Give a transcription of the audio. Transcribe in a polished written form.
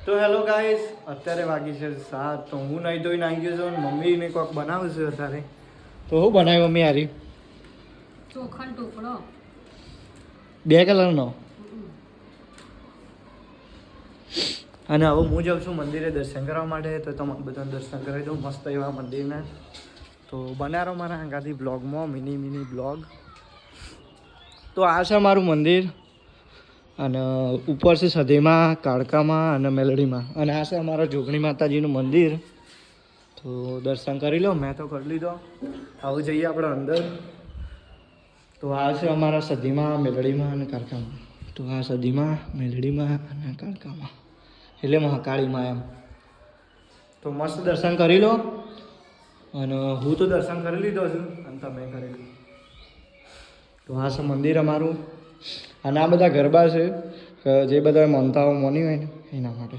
તો hello guys, અત્યારે વાગી છે 7. તો હું નહીં ધોઈને આવી ગયો છું. મમ્મીને કોઈક બનાવું છે અત્યારે. તો શું બનાવ્યું મમ્મી? હારી ચોખાનો ટોકરો 2 કલરનો. અને હવે હું જાઉં છું મંદિરે દર્શન કરવા માટે. તો તમારે બધાને દર્શન કરાવી દઉં મસ્ત એવા મંદિરના. તો બનારો મારા આગાથી બ્લોગમાં મિની બ્લોગ. તો આ છે મારું મંદિર. અને ઉપર છે સધીમાં, કાળકામાં અને મેલડીમાં. અને આ છે અમારા જોગણી માતાજીનું મંદિર. તો દર્શન કરી લો. મેં તો કરી લીધો. હવે જઈએ આપણે અંદર. તો આ છે અમારા સધીમાં, મેલડીમાં અને કાળકામાં. તો આ સધીમાં, મેલડીમાં અને કાળકામાં, એટલે મહાકાળીમાં એમ. તો મસ્ત દર્શન કરી લો. અને હું તો દર્શન કરી લીધો છું અને તમે કરી લો. તો આ છે મંદિર અમારું. અને આ બધા ગરબા છે જે બધા માનતાઓ માની હોય ને એના માટે.